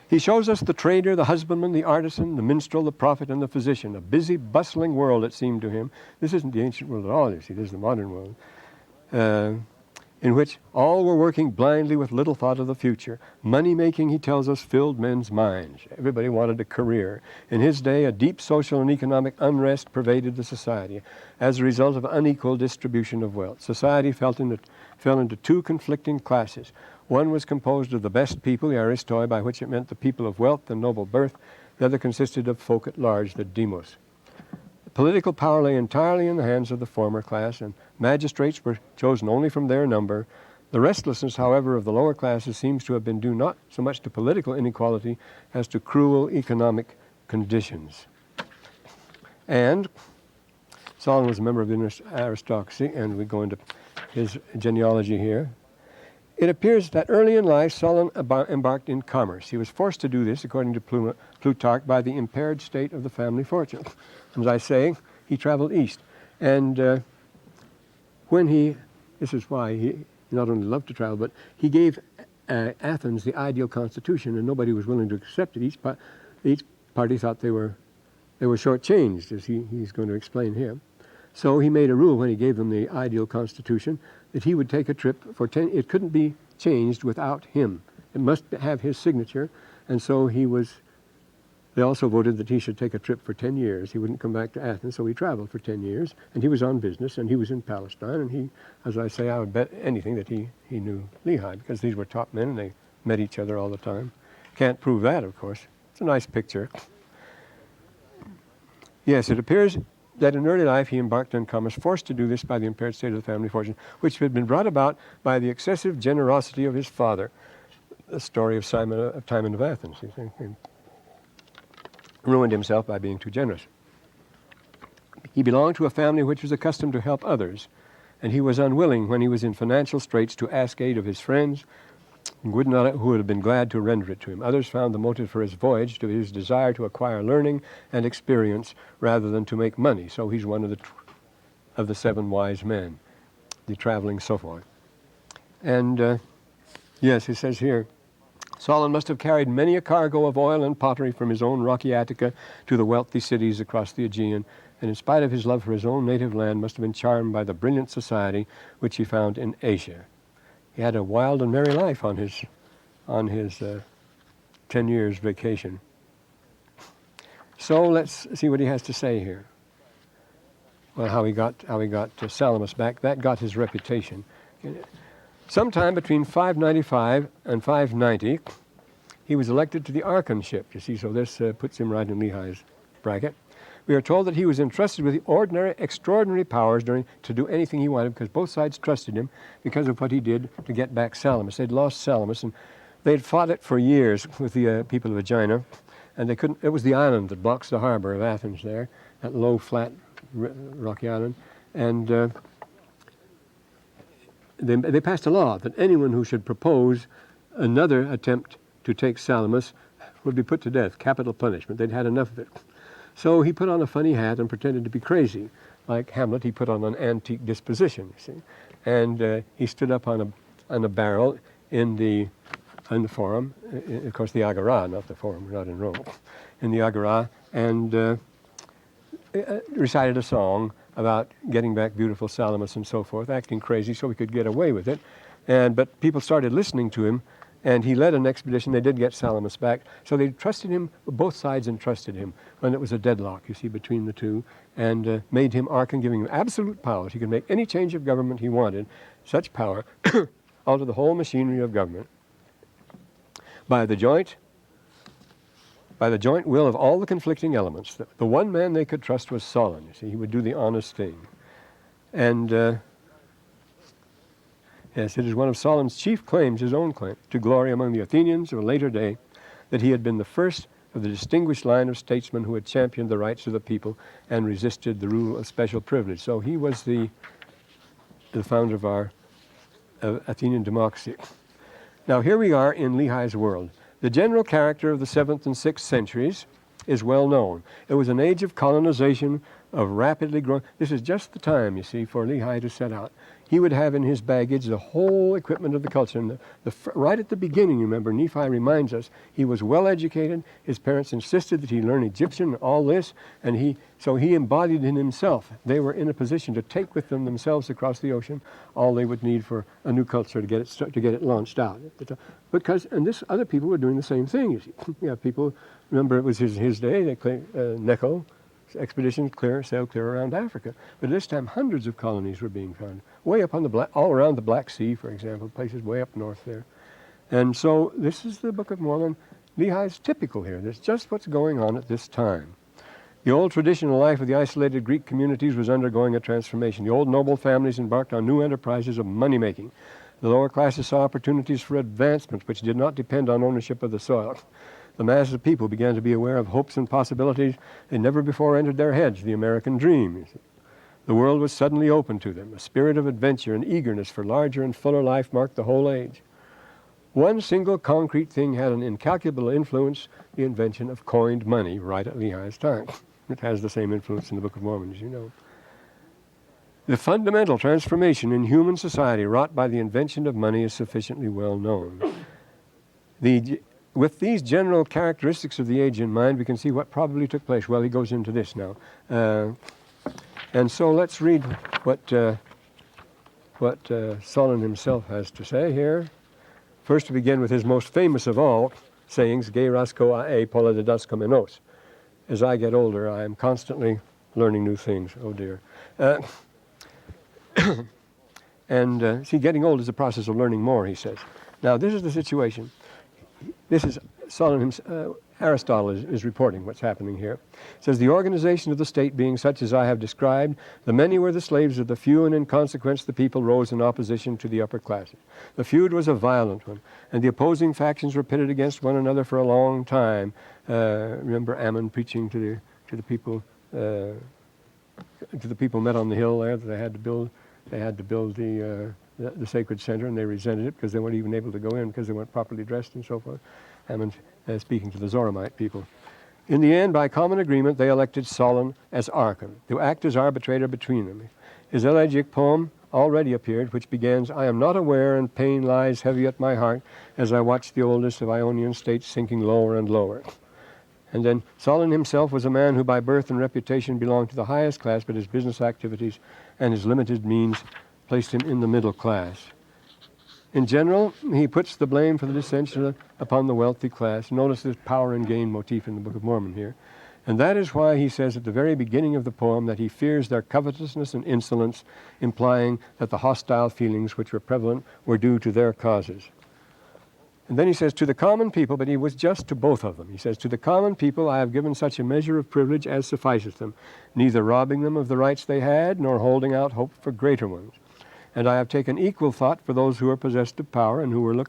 He shows us the trader, the husbandman, the artisan, the minstrel, the prophet, and the physician. A busy, bustling world, it seemed to him. This isn't the ancient world at all, you see. This is the modern world. In which all were working blindly with little thought of the future. Money-making, he tells us, filled men's minds. Everybody wanted a career. In his day, a deep social and economic unrest pervaded the society as a result of unequal distribution of wealth. Society fell into two conflicting classes. One was composed of the best people, the aristoi, by which it meant the people of wealth and noble birth. The other consisted of folk at large, the demos. Political power lay entirely in the hands of the former class, and magistrates were chosen only from their number. The restlessness, however, of the lower classes seems to have been due not so much to political inequality as to cruel economic conditions. And Solon was a member of the aristocracy, and we go into his genealogy here. It appears that early in life, Solon embarked in commerce. He was forced to do this, according to Plutarch, by the impaired state of the family fortune. As I say, he traveled east. And this is why he not only loved to travel, but he gave Athens the ideal constitution, and nobody was willing to accept it. Each party thought they were shortchanged, as he's going to explain here. So he made a rule when he gave them the ideal constitution that he would take a trip for 10. It couldn't be changed without him. It must have his signature, and so they also voted that he should take a trip for 10 years. He wouldn't come back to Athens, so he traveled for 10 years, and he was on business, and he was in Palestine, and he, as I say, I would bet anything that he knew Lehi, because these were top men, and they met each other all the time. Can't prove that, of course. It's a nice picture. Yes, it appears that in early life he embarked on commerce, forced to do this by the impaired state of the family fortune, which had been brought about by the excessive generosity of his father. The story of Timon of Athens, you think. ruined himself by being too generous. He belonged to a family which was accustomed to help others, and he was unwilling when he was in financial straits to ask aid of his friends, who would have been glad to render it to him. Others found the motive for his voyage to his desire to acquire learning and experience rather than to make money. So he's one of the 7 wise men, the traveling so forth. And yes, it says here, Solon must have carried many a cargo of oil and pottery from his own rocky Attica to the wealthy cities across the Aegean, and in spite of his love for his own native land, must have been charmed by the brilliant society which he found in Asia. He had a wild and merry life on his 10 years vacation. So let's see what he has to say here. Well, how he got Salamis back. That got his reputation. Sometime between 595 and 590, he was elected to the archonship. You see, so this puts him right in Lehi's bracket. We are told that he was entrusted with the extraordinary powers to do anything he wanted, because both sides trusted him because of what he did to get back Salamis. They'd lost Salamis, and they'd fought it for years with the people of Aegina, and they couldn't. It was the island that blocks the harbor of Athens there, that low, flat, rocky island, and they passed a law that anyone who should propose another attempt to take Salamis would be put to death, capital punishment. They'd had enough of it. So he put on a funny hat and pretended to be crazy. Like Hamlet, he put on an antique disposition, you see. And he stood up on a barrel in the forum, of course the Agora, not the forum, we're not in Rome, in the Agora, and recited a song about getting back beautiful Salamis and so forth, acting crazy so he could get away with it. But people started listening to him, and he led an expedition. They did get Salamis back. So they trusted him, both sides entrusted him when it was a deadlock, you see, between the two, and made him archon, giving him absolute powers. He could make any change of government he wanted, such power, alter the whole machinery of government. By the joint will of all the conflicting elements. The one man they could trust was Solon. You see, he would do the honest thing. And yes, it is one of Solon's chief claims, his own claim, to glory among the Athenians of a later day, that he had been the first of the distinguished line of statesmen who had championed the rights of the people and resisted the rule of special privilege. So he was the founder of our Athenian democracy. Now here we are in Lehi's world. The general character of the 7th and 6th centuries is well known. It was an age of colonization, of rapidly growing. This is just the time, you see, for Lehi to set out. He would have in his baggage the whole equipment of the culture. And right at the beginning, you remember, Nephi reminds us, he was well educated. His parents insisted that he learn Egyptian and all this, and so he embodied in himself. They were in a position to take with them themselves across the ocean all they would need for a new culture to get it launched out. And other people were doing the same thing. You see, you have people. Remember, it was his day. Necho expeditions sailed clear around Africa. But this time, hundreds of colonies were being found, way up on all around the Black Sea, for example, places way up north there. And so this is the Book of Mormon. Lehi's typical here. That's just what's going on at this time. The old traditional life of the isolated Greek communities was undergoing a transformation. The old noble families embarked on new enterprises of money-making. The lower classes saw opportunities for advancement which did not depend on ownership of the soil. The masses of people began to be aware of hopes and possibilities that never before entered their heads, the American dream. The world was suddenly open to them. A spirit of adventure and eagerness for larger and fuller life marked the whole age. One single concrete thing had an incalculable influence, the invention of coined money right at Lehi's time. It has the same influence in the Book of Mormon, as you know. The fundamental transformation in human society wrought by the invention of money is sufficiently well known. With these general characteristics of the age in mind, we can see what probably took place. Well, he goes into this now. And so let's read what Solon himself has to say here. First, to begin with his most famous of all sayings, Ge rasko ae pola didasko menos. As I get older, I am constantly learning new things. Oh, dear. See, getting old is a process of learning more, he says. Now, this is the situation. This is Solon himself, Aristotle is reporting what's happening here. It says, the organization of the state being such as I have described, the many were the slaves of the few, and in consequence the people rose in opposition to the upper classes. The feud was a violent one, and the opposing factions were pitted against one another for a long time. Remember Ammon preaching to the people met on the hill there that they had to build. They had to build the sacred center, and they resented it because they weren't even able to go in because they weren't properly dressed and so forth. Ammon speaking to the Zoramite people. In the end, by common agreement, they elected Solon as archon, to act as arbitrator between them. His elegiac poem already appeared, which begins, I am not aware, and pain lies heavy at my heart, as I watch the oldest of Ionian states sinking lower and lower. And then Solon himself was a man who by birth and reputation belonged to the highest class, but his business activities and his limited means placed him in the middle class. In general, he puts the blame for the dissension upon the wealthy class. Notice this power and gain motif in the Book of Mormon here. And that is why he says at the very beginning of the poem that he fears their covetousness and insolence, implying that the hostile feelings which were prevalent were due to their causes. And then he says, to the common people, but he was just to both of them. He says, to the common people I have given such a measure of privilege as sufficeth them, neither robbing them of the rights they had, nor holding out hope for greater ones. And I have taken equal thought for those who are possessed of power and who were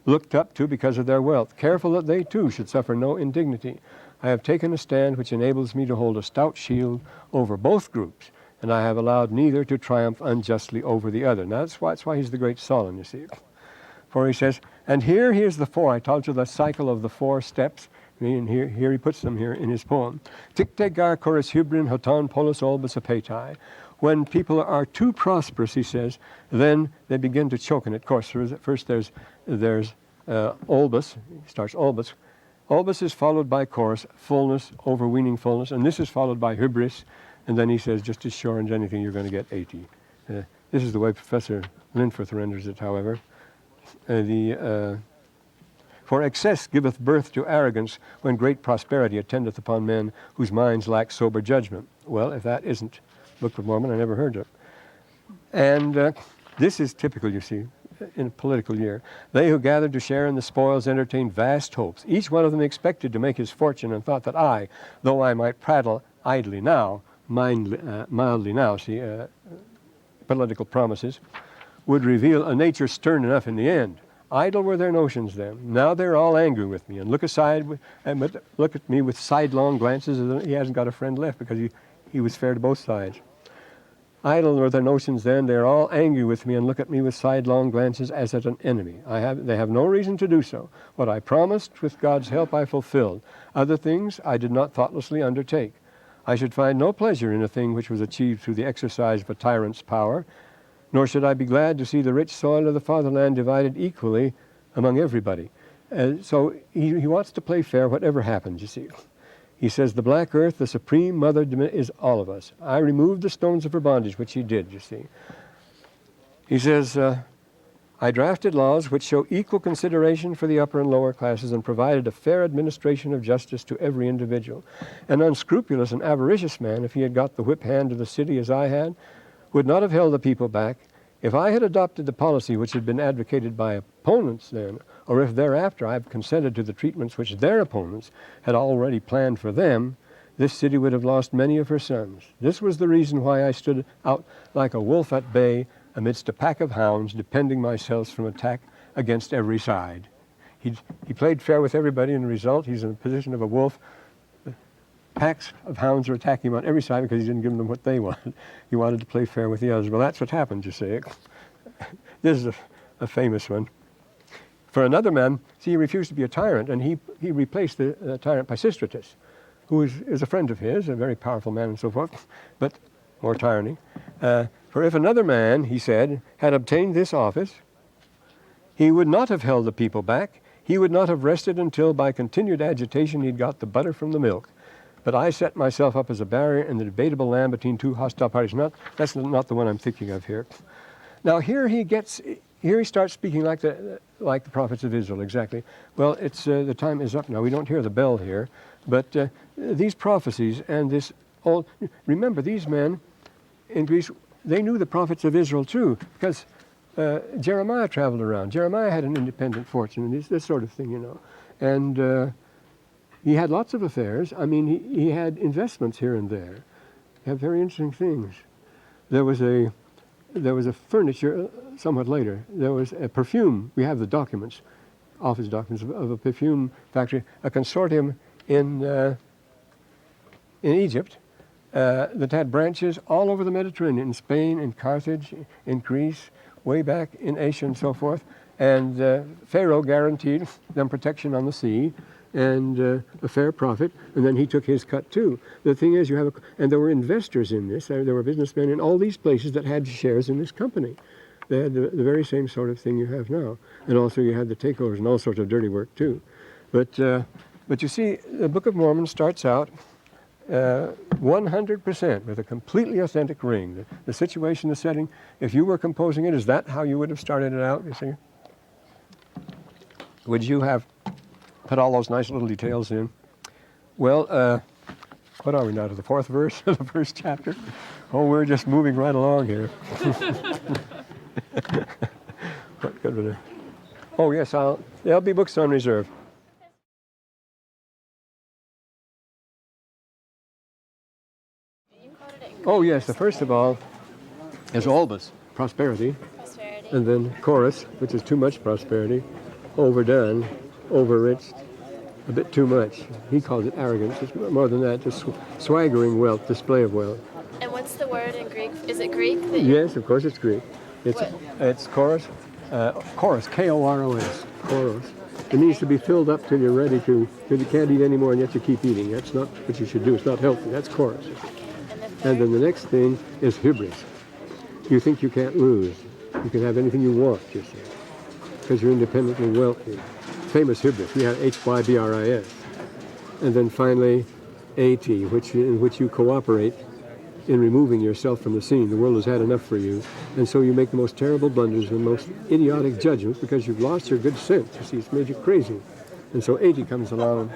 looked up to because of their wealth, careful that they too should suffer no indignity. I have taken a stand which enables me to hold a stout shield over both groups, and I have allowed neither to triumph unjustly over the other. Now that's why he's the great Solon, you see. For he says, and here's the four. I told you the cycle of the 4 steps. And here he puts them here in his poem. Tiktegar chorus hybrin hoton polis olbus apetai. When people are too prosperous, he says, then they begin to choke in it. Of course, first there's olbus. He starts olbus. Olbus is followed by chorus, fullness, overweening fullness, and this is followed by hybris. And then he says, just as sure as anything, you're going to get 80. This is the way Professor Linforth renders it, however. For excess giveth birth to arrogance when great prosperity attendeth upon men whose minds lack sober judgment. Well, if that isn't Book of Mormon, I never heard of it. And this is typical, you see, in a political year. They who gathered to share in the spoils entertained vast hopes. Each one of them expected to make his fortune and thought that I, though I might prattle idly now, mildly now, see, political promises, would reveal a nature stern enough in the end. Idle were their notions then. Now they're all angry with me and look at me with sidelong glances as he hasn't got a friend left because he was fair to both sides. Idle were their notions then. They are all angry with me and look at me with sidelong glances as at an enemy. They have no reason to do so. What I promised, with God's help, I fulfilled. Other things I did not thoughtlessly undertake. I should find no pleasure in a thing which was achieved through the exercise of a tyrant's power, nor should I be glad to see the rich soil of the fatherland divided equally among everybody. So he wants to play fair whatever happens, you see. He says, the black earth, the supreme mother, is all of us. I removed the stones of her bondage, which he did, you see. He says, I drafted laws which show equal consideration for the upper and lower classes and provided a fair administration of justice to every individual. An unscrupulous and avaricious man, if he had got the whip hand of the city as I had, would not have held the people back. If I had adopted the policy which had been advocated by opponents then, or if thereafter I have consented to the treatments which their opponents had already planned for them, this city would have lost many of her sons. This was the reason why I stood out like a wolf at bay amidst a pack of hounds, defending myself from attack against every side. He played fair with everybody, and the result, he's in the position of a wolf. Packs of hounds are attacking him on every side because he didn't give them what they wanted. He wanted to play fair with the others. Well, that's what happened, you see. This is a famous one. For another man, see, he refused to be a tyrant, and he replaced the tyrant Pisistratus, who is a friend of his, a very powerful man and so forth, but more tyranny. For if another man, he said, had obtained this office, he would not have held the people back. He would not have rested until by continued agitation he'd got the butter from the milk. But I set myself up as a barrier in the debatable land between two hostile parties. That's not the one I'm thinking of here. Now here he starts speaking like the prophets of Israel, exactly. Well, it's the time is up now. We don't hear the bell here, but these prophecies and this old. Remember, these men in Greece, they knew the prophets of Israel too, because Jeremiah traveled around. Jeremiah had an independent fortune and this sort of thing, you know, and. he had lots of affairs. I mean, he had investments here and there. He had very interesting things. There was a furniture, somewhat later, there was a perfume. We have the documents, office documents of a perfume factory, a consortium in Egypt that had branches all over the Mediterranean, in Spain, in Carthage, in Greece, way back in Asia and so forth. And Pharaoh guaranteed them protection on the sea and a fair profit, and then he took his cut too. The thing is, and there were investors in this, there were businessmen in all these places that had shares in this company. They had the very same sort of thing you have now. And also you had the takeovers and all sorts of dirty work too. But you see, the Book of Mormon starts out 100% with a completely authentic ring. The situation, the setting, if you were composing it, is that how you would have started it out, you see? Would you have put all those nice little details in? Well, what are we now, to the 4th verse of the 1st chapter? Oh, we're just moving right along here. What good with it? Oh, yes, there'll be books on reserve. Oh, yes, the first of all is Albus, prosperity. And then chorus, which is too much prosperity, overdone, overrich, a bit too much. He calls it arrogance. It's more than that, just swaggering wealth, display of wealth. And what's the word in Greek? Is it Greek? Yes, of course it's Greek. It's chorus, chorus, K-O-R-O-S, chorus. It needs to be filled up till you're ready to, till you can't eat anymore and yet you keep eating. That's not what you should do. It's not healthy. That's chorus. And then the next thing is hybris. You think you can't lose. You can have anything you want, you see, because you're independently wealthy. Famous hybris. We have H-Y-B-R-I-S. And then finally, A-T, in which you cooperate in removing yourself from the scene. The world has had enough for you. And so you make the most terrible blunders and most idiotic judgments because you've lost your good sense. You see, it's made you crazy. And so A-T comes along.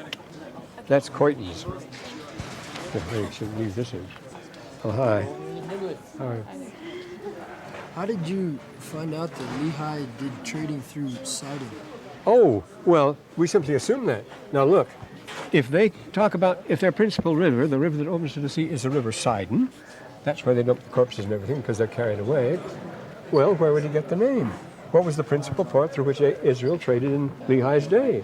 That's coitons. I should leave this in. Oh, hi. Hi. How did you find out that Lehi did trading through Sidon? Oh, well, we simply assume that. Now look, if they talk about, if their principal river, the river that opens to the sea, is the river Sidon, that's where they dump the corpses and everything because they're carried away, well, where would he get the name? What was the principal port through which Israel traded in Lehi's day?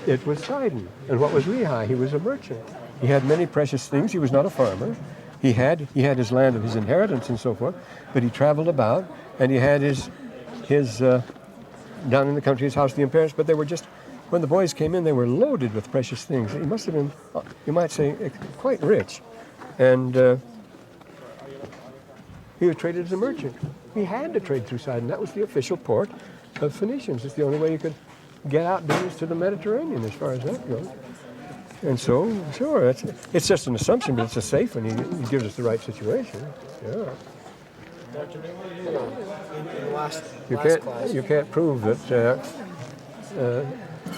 It was Sidon. And what was Lehi? He was a merchant. He had many precious things. He was not a farmer. He had his land of his inheritance and so forth, but he traveled about, and he had his down in the country, his house, the parents, but they were just, when the boys came in, they were loaded with precious things. He must have been, you might say, quite rich. And he was traded as a merchant. He had to trade through Sidon. That was the official port of Phoenicians. It's the only way you could get out business to the Mediterranean as far as that goes. And so, sure, it's just an assumption, but it's a safe one. He gives us the right situation. Yeah. You can't prove that.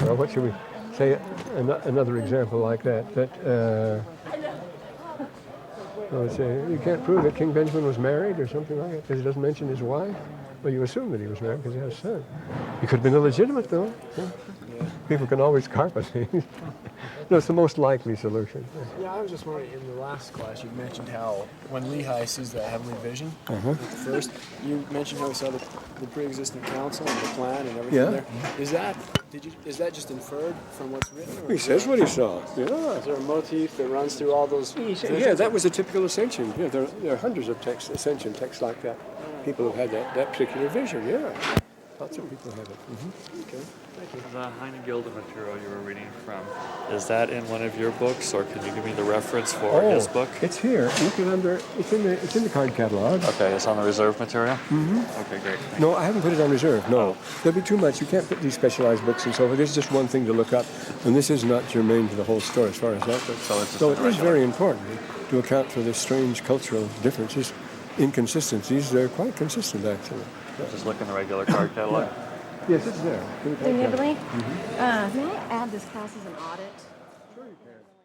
Well, what should we say? Another example like that. Let's say you can't prove that King Benjamin was married or something like that because he doesn't mention his wife. Well, you assume that he was married because he had a son. He could have been illegitimate, though. Yeah. People can always carpet things. No, it's the most likely solution. Yeah, I was just wondering, in the last class, you mentioned how when Lehi sees the heavenly vision, first, you mentioned how he saw the pre-existing council and the plan and everything there. Is that just inferred from what's written? He says what he saw. Yeah. Is there a motif that runs through all those visions? Yeah, that was a typical ascension. Yeah, there are hundreds of ascension texts like that. People have had that particular vision, yeah. Lots of people have it. Okay, thank you. The Heine Gilda material you were reading from, is that in one of your books, or can you give me the reference for his book? It's here. Look it it's in the card catalog. Okay, it's on the reserve material? Okay, great. No, I haven't put it on reserve, no. There'll be too much. You can't put these specialized books and so forth. This is just one thing to look up, and this is not germane to the whole story as far as that goes. So it is very important to account for the strange cultural differences, inconsistencies. They're quite consistent, actually. Just look in the regular card catalog. Yes, it's there. Hugh Nibley? May I add this class as an audit? Sure you can.